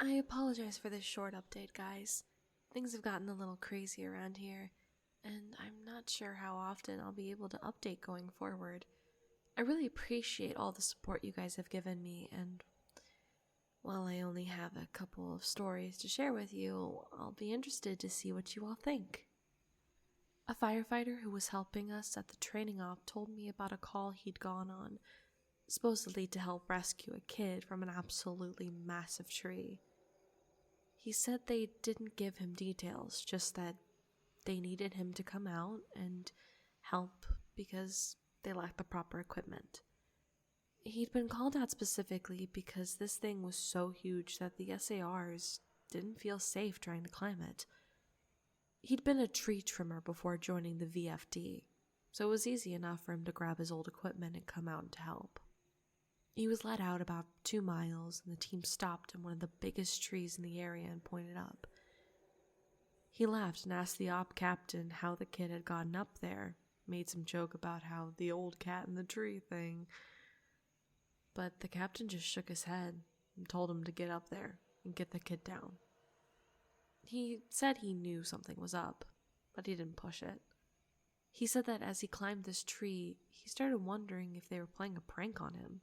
I apologize for this short update, guys. Things have gotten a little crazy around here, and I'm not sure how often I'll be able to update going forward. I really appreciate all the support you guys have given me, and while I only have a couple of stories to share with you, I'll be interested to see what you all think. A firefighter who was helping us at the training op told me about a call he'd gone on, supposedly to help rescue a kid from an absolutely massive tree. He said they didn't give him details, just that they needed him to come out and help because they lacked the proper equipment. He'd been called out specifically because this thing was so huge that the SARs didn't feel safe trying to climb it. He'd been a tree trimmer before joining the VFD, so it was easy enough for him to grab his old equipment and come out to help. He was led out about 2 miles, and the team stopped in one of the biggest trees in the area and pointed up. He laughed and asked the op captain how the kid had gotten up there, made some joke about how the old cat in the tree thing. But the captain just shook his head and told him to get up there and get the kid down. He said he knew something was up, but he didn't push it. He said that as he climbed this tree, he started wondering if they were playing a prank on him.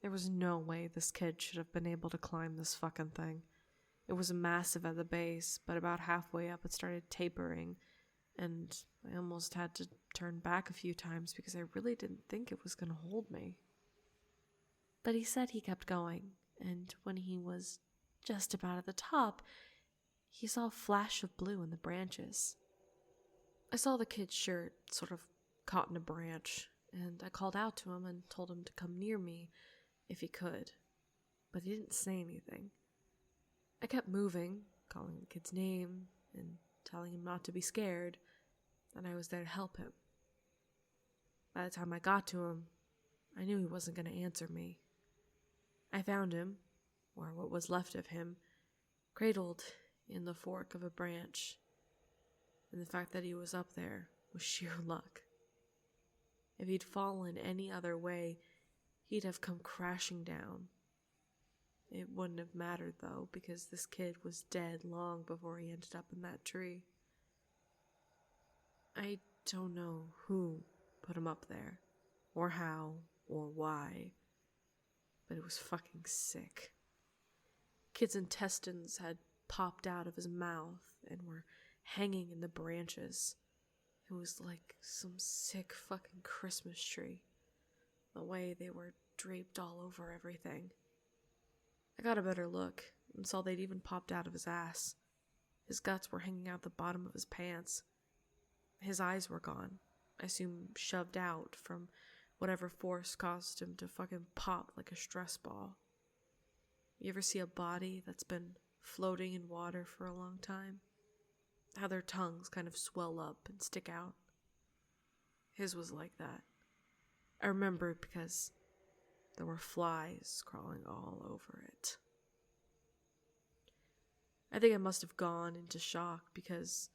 There was no way this kid should have been able to climb this fucking thing. It was massive at the base, but about halfway up it started tapering, and I almost had to turn back a few times because I really didn't think it was going to hold me. But he said he kept going, and when he was just about at the top, he saw a flash of blue in the branches. I saw the kid's shirt sort of caught in a branch, and I called out to him and told him to come near me if he could, but he didn't say anything. I kept moving, calling the kid's name and telling him not to be scared, that I was there to help him. By the time I got to him, I knew he wasn't going to answer me. I found him, or what was left of him, cradled in the fork of a branch, and the fact that he was up there was sheer luck. If he'd fallen any other way, he'd have come crashing down. It wouldn't have mattered, though, because this kid was dead long before he ended up in that tree. I don't know who put him up there, or how, or why, but it was fucking sick. Kid's intestines had popped out of his mouth and were hanging in the branches. It was like some sick fucking Christmas tree, the way they were draped all over everything. I got a better look and saw they'd even popped out of his ass. His guts were hanging out the bottom of his pants. His eyes were gone, I assume shoved out from whatever force caused him to fucking pop like a stress ball. You ever see a body that's been floating in water for a long time? How their tongues kind of swell up and stick out? His was like that. I remember it because there were flies crawling all over it. I think I must have gone into shock because,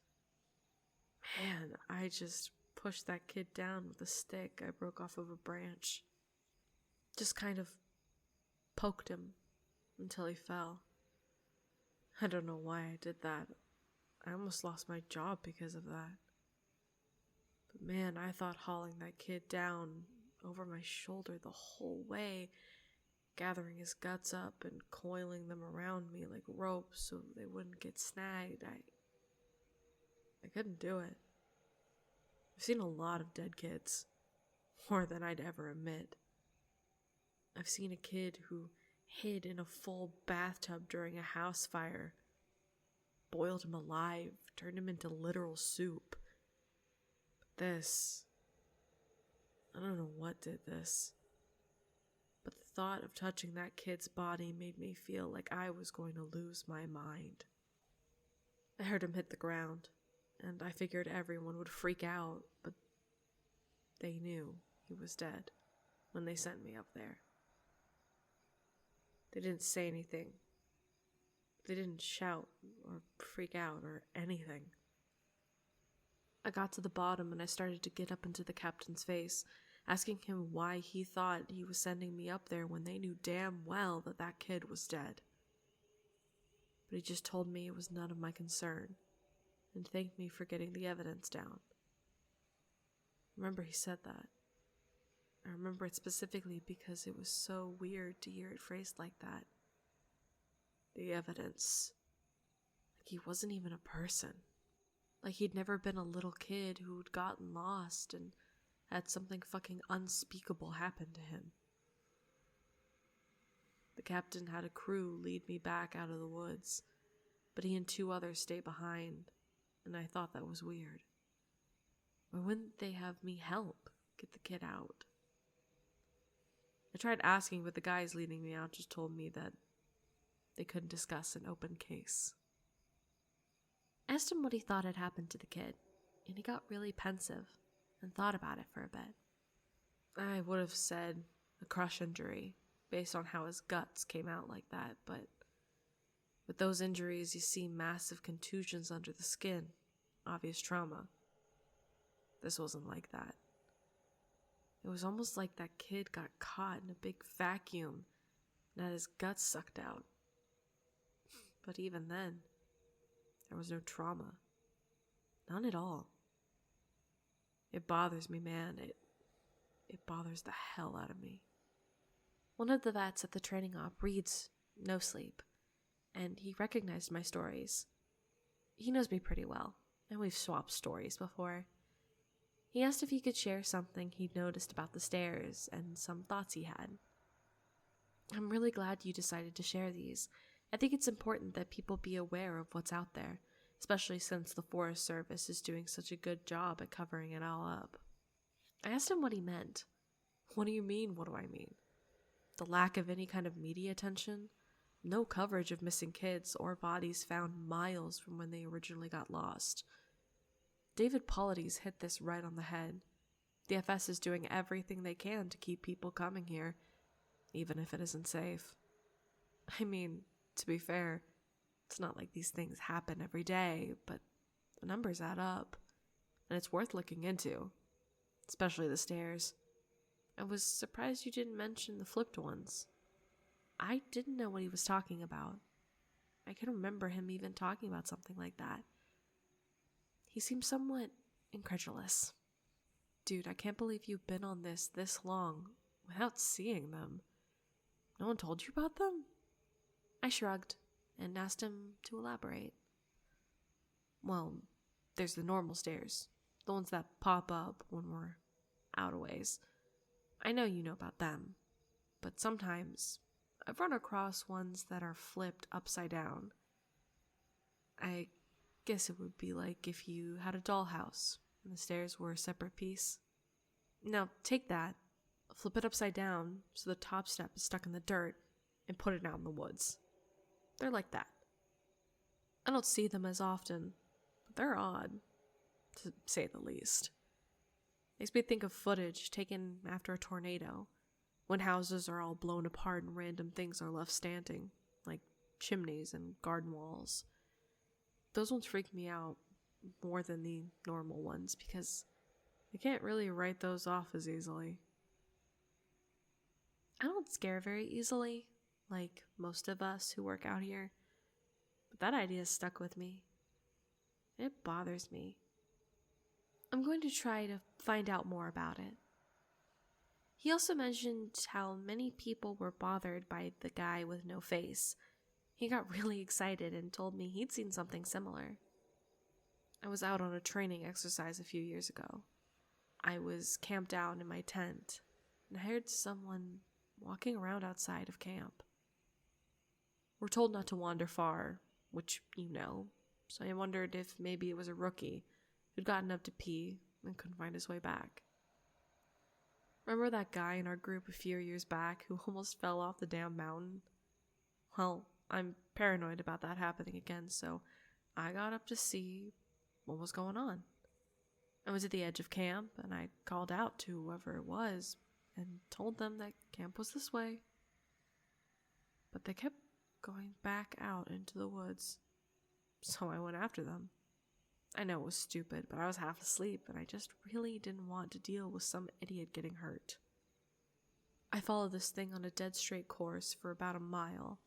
man, I just pushed that kid down with a stick I broke off of a branch. Just kind of poked him until he fell. I don't know why I did that. I almost lost my job because of that. But man, I thought hauling that kid down over my shoulder the whole way, gathering his guts up and coiling them around me like ropes so they wouldn't get snagged, I couldn't do it. I've seen a lot of dead kids, more than I'd ever admit. I've seen a kid who hid in a full bathtub during a house fire, boiled him alive, turned him into literal soup. But this, I don't know what did this, but the thought of touching that kid's body made me feel like I was going to lose my mind. I heard him hit the ground, and I figured everyone would freak out, but they knew he was dead when they sent me up there. They didn't say anything. They didn't shout or freak out or anything. I got to the bottom and I started to get up into the captain's face, asking him why he thought he was sending me up there when they knew damn well that that kid was dead. but he just told me it was none of my concern and thanked me for getting the evidence down. I remember he said that. I remember it specifically because it was so weird to hear it phrased like that. The evidence. Like he wasn't even a person. Like he'd never been a little kid who'd gotten lost and had something fucking unspeakable happen to him. The captain had a crew lead me back out of the woods, but he and 2 others stayed behind, and I thought that was weird. Why wouldn't they have me help get the kid out? I tried asking, but the guys leading me out just told me that they couldn't discuss an open case. I asked him what he thought had happened to the kid, and he got really pensive and thought about it for a bit. I would have said a crush injury, based on how his guts came out like that, but with those injuries you see massive contusions under the skin, obvious trauma. This wasn't like that. It was almost like that kid got caught in a big vacuum and had his guts sucked out. But even then, there was no trauma. None at all. It bothers me, man. It bothers the hell out of me. One of the vets at the training op reads nosleep, and he recognized my stories. He knows me pretty well, and we've swapped stories before. He asked if he could share something he'd noticed about the stairs and some thoughts he had. I'm really glad you decided to share these. I think it's important that people be aware of what's out there, especially since the Forest Service is doing such a good job at covering it all up. I asked him what he meant. What do you mean, what do I mean? The lack of any kind of media attention? No coverage of missing kids or bodies found miles from when they originally got lost. David Paulides hit this right on the head. The FS is doing everything they can to keep people coming here, even if it isn't safe. I mean, to be fair, it's not like these things happen every day, but the numbers add up, and it's worth looking into, especially the stairs. I was surprised you didn't mention the flipped ones. I didn't know what he was talking about. I can remember him even talking about something like that. He seemed somewhat incredulous. Dude, I can't believe you've been on this long without seeing them. No one told you about them? I shrugged and asked him to elaborate. Well, there's the normal stairs, the ones that pop up when we're out a ways. I know you know about them, but sometimes I've run across ones that are flipped upside down. I guess it would be like if you had a dollhouse and the stairs were a separate piece. Now take that, flip it upside down so the top step is stuck in the dirt, and put it out in the woods. They're like that. I don't see them as often, but they're odd, to say the least. Makes me think of footage taken after a tornado, when houses are all blown apart and random things are left standing, like chimneys and garden walls. Those ones freak me out more than the normal ones because I can't really write those off as easily. I don't scare very easily, like most of us who work out here, but that idea stuck with me. It bothers me. I'm going to try to find out more about it. He also mentioned how many people were bothered by the guy with no face. He got really excited and told me he'd seen something similar. I was out on a training exercise a few years ago. I was camped out in my tent, and I heard someone walking around outside of camp. We're told not to wander far, which you know, so I wondered if maybe it was a rookie who'd gotten up to pee and couldn't find his way back. Remember that guy in our group a few years back who almost fell off the damn mountain? Well, I'm paranoid about that happening again, so I got up to see what was going on. I was at the edge of camp, and I called out to whoever it was and told them that camp was this way. But they kept going back out into the woods, so I went after them. I know it was stupid, but I was half asleep, and I just really didn't want to deal with some idiot getting hurt. I followed this thing on a dead straight course for about a mile,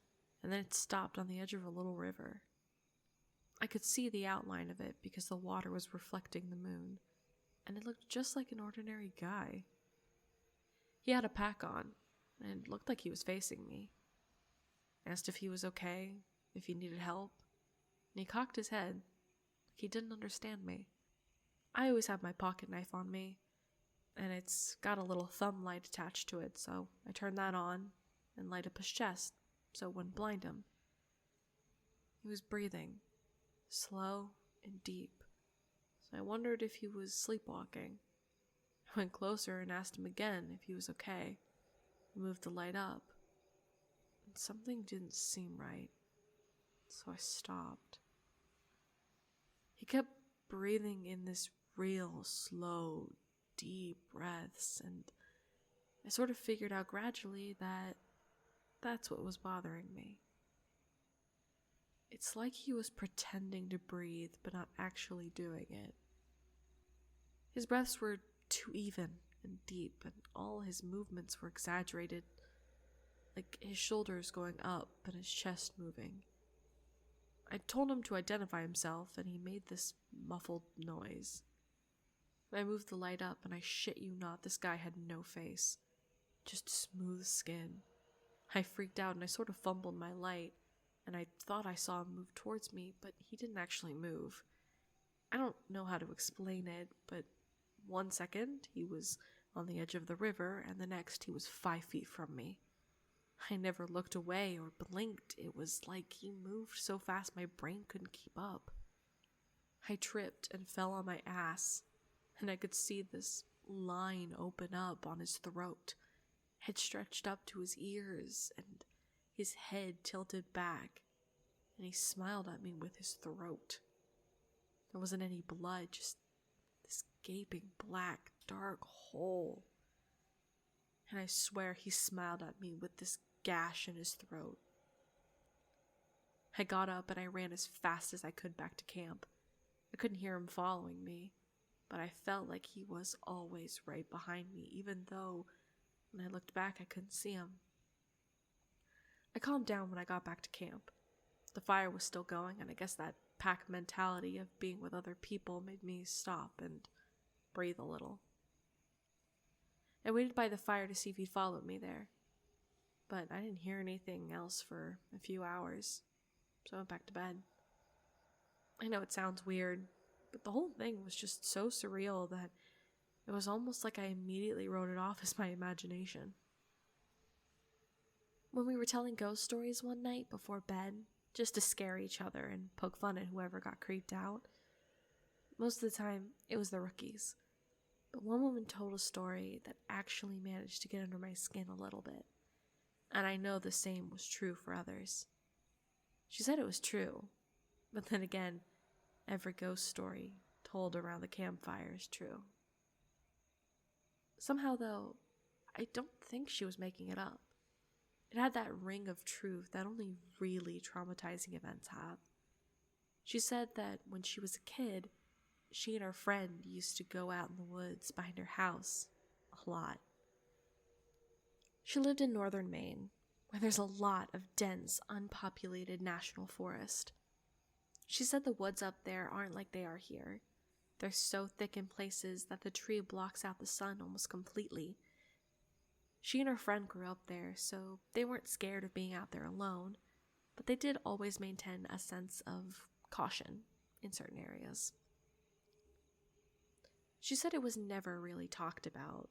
and then it stopped on the edge of a little river. I could see the outline of it because the water was reflecting the moon, and it looked just like an ordinary guy. He had a pack on, and looked like he was facing me. I asked if he was okay, if he needed help, and he cocked his head like he didn't understand me. I always have my pocket knife on me, and it's got a little thumb light attached to it, so I turned that on and light up his chest so it wouldn't blind him. He was breathing, slow and deep, so I wondered if he was sleepwalking. I went closer and asked him again if he was okay. I moved the light up, and something didn't seem right, so I stopped. He kept breathing in this real, slow, deep breaths, and I sort of figured out gradually that that's what was bothering me. It's like he was pretending to breathe, but not actually doing it. His breaths were too even and deep, and all his movements were exaggerated, like his shoulders going up and his chest moving. I told him to identify himself, and he made this muffled noise. I moved the light up, and I shit you not, this guy had no face, just smooth skin. I freaked out, and I sort of fumbled my light, and I thought I saw him move towards me, but he didn't actually move. I don't know how to explain it, but 1 second he was on the edge of the river, and the next he was 5 feet from me. I never looked away or blinked. It was like he moved so fast my brain couldn't keep up. I tripped and fell on my ass, and I could see this line open up on his throat. It stretched up to his ears, and his head tilted back, and he smiled at me with his throat. There wasn't any blood, just this gaping black, dark hole. And I swear he smiled at me with this gash in his throat. I got up and I ran as fast as I could back to camp. I couldn't hear him following me, but I felt like he was always right behind me, even though when I looked back I couldn't see him. I calmed down when I got back to camp. The fire was still going, and I guess that pack mentality of being with other people made me stop and breathe a little. I waited by the fire to see if he'd followed me there, but I didn't hear anything else for a few hours, so I went back to bed. I know it sounds weird, but the whole thing was just so surreal that it was almost like I immediately wrote it off as my imagination. When we were telling ghost stories one night before bed, just to scare each other and poke fun at whoever got creeped out, most of the time it was the rookies. But one woman told a story that actually managed to get under my skin a little bit, and I know the same was true for others. She said it was true, but then again, every ghost story told around the campfire is true. Somehow, though, I don't think she was making it up. It had that ring of truth that only really traumatizing events have. She said that when she was a kid, she and her friend used to go out in the woods behind her house a lot. She lived in northern Maine, where there's a lot of dense, unpopulated national forest. She said the woods up there aren't like they are here. They're so thick in places that the tree blocks out the sun almost completely. She and her friend grew up there, so they weren't scared of being out there alone, but they did always maintain a sense of caution in certain areas. She said it was never really talked about,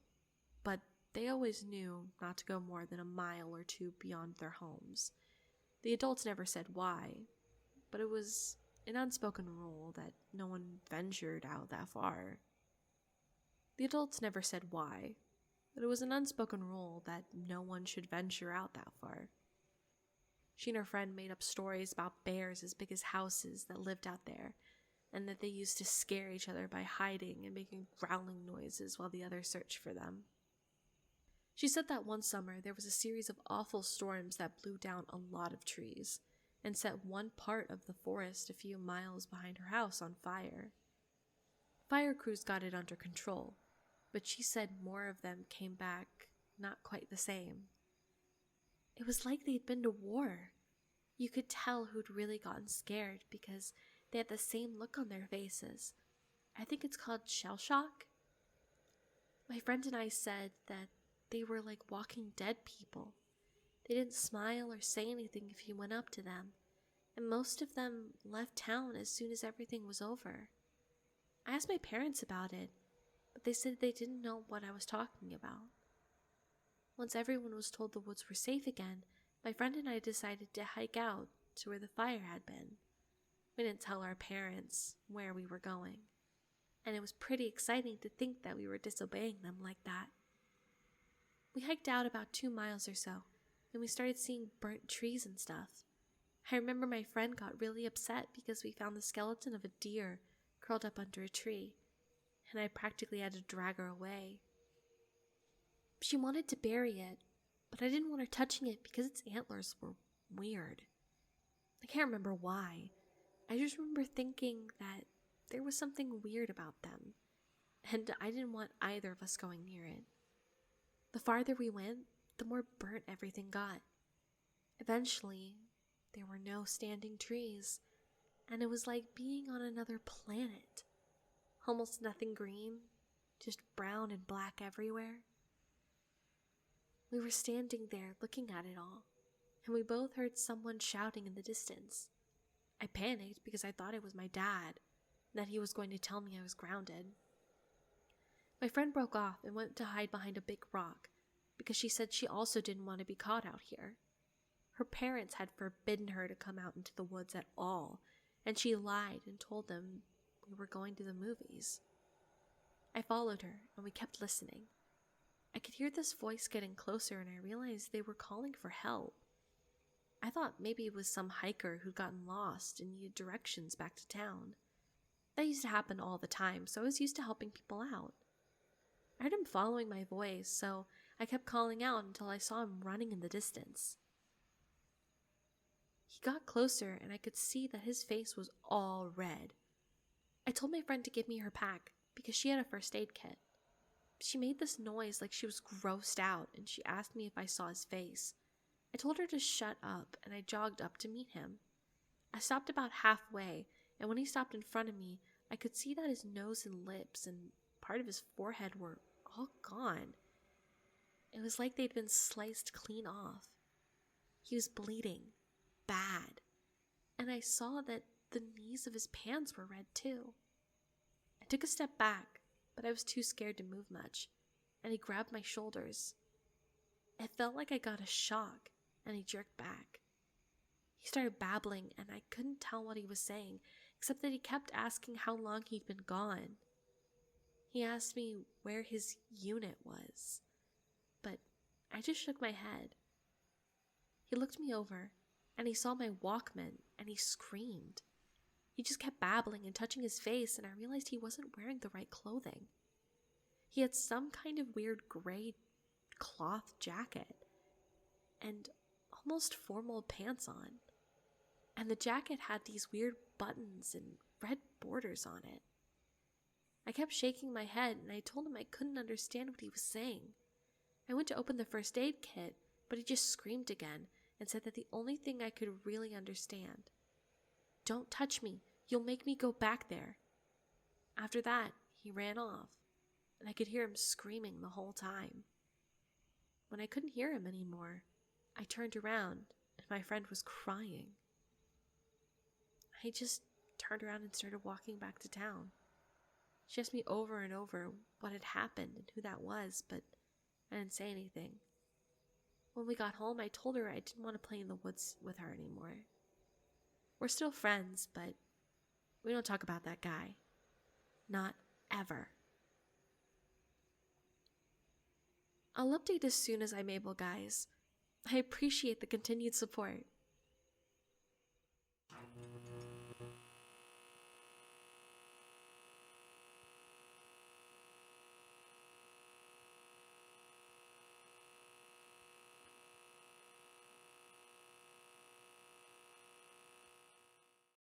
but they always knew not to go more than a mile or two beyond their homes. The adults never said why, but it was an unspoken rule that no one ventured out that far. The adults never said why, but it was an unspoken rule that no one should venture out that far. She and her friend made up stories about bears as big as houses that lived out there, and that they used to scare each other by hiding and making growling noises while the others searched for them. She said that one summer there was a series of awful storms that blew down a lot of trees and set one part of the forest a few miles behind her house on fire. Fire crews got it under control, but she said more of them came back not quite the same. It was like they'd been to war. You could tell who'd really gotten scared because they had the same look on their faces. I think it's called shell shock. My friend and I said that they were like walking dead people. They didn't smile or say anything if you went up to them, and most of them left town as soon as everything was over. I asked my parents about it, but they said they didn't know what I was talking about. Once everyone was told the woods were safe again, my friend and I decided to hike out to where the fire had been. We didn't tell our parents where we were going, and it was pretty exciting to think that we were disobeying them like that. We hiked out about 2 miles or so, and we started seeing burnt trees and stuff. I remember my friend got really upset because we found the skeleton of a deer curled up under a tree, and I practically had to drag her away. She wanted to bury it, but I didn't want her touching it because its antlers were weird. I can't remember why. I just remember thinking that there was something weird about them, and I didn't want either of us going near it. The farther we went, the more burnt everything got. Eventually, there were no standing trees, and it was like being on another planet. Almost nothing green, just brown and black everywhere. We were standing there looking at it all, and we both heard someone shouting in the distance. I panicked because I thought it was my dad, and that he was going to tell me I was grounded. My friend broke off and went to hide behind a big rock because she said she also didn't want to be caught out here. Her parents had forbidden her to come out into the woods at all, and she lied and told them we were going to the movies. I followed her, and we kept listening. I could hear this voice getting closer, and I realized they were calling for help. I thought maybe it was some hiker who'd gotten lost and needed directions back to town. That used to happen all the time, so I was used to helping people out. I heard him following my voice, so I kept calling out until I saw him running in the distance. He got closer, and I could see that his face was all red. I told my friend to give me her pack because she had a first aid kit. She made this noise like she was grossed out, and she asked me if I saw his face. I told her to shut up, and I jogged up to meet him. I stopped about halfway, and when he stopped in front of me, I could see that his nose and lips and part of his forehead were all gone. It was like they'd been sliced clean off. He was bleeding, bad, and I saw that the knees of his pants were red too. I took a step back, but I was too scared to move much, and he grabbed my shoulders. It felt like I got a shock, and he jerked back. He started babbling, and I couldn't tell what he was saying, except that he kept asking how long he'd been gone. He asked me where his unit was, but I just shook my head. He looked me over, and he saw my Walkman, and he screamed. He just kept babbling and touching his face, and I realized he wasn't wearing the right clothing. He had some kind of weird gray cloth jacket and almost formal pants on. And the jacket had these weird buttons and red borders on it. I kept shaking my head, and I told him I couldn't understand what he was saying. I went to open the first aid kit, but he just screamed again and said that the only thing I could really understand. "Don't touch me. You'll make me go back there." After that, he ran off, and I could hear him screaming the whole time. When I couldn't hear him anymore, I turned around, and my friend was crying. I just turned around and started walking back to town. She asked me over and over what had happened and who that was, but I didn't say anything. When we got home, I told her I didn't want to play in the woods with her anymore. We're still friends, but we don't talk about that guy. Not ever. I'll update as soon as I'm able, guys. I appreciate the continued support.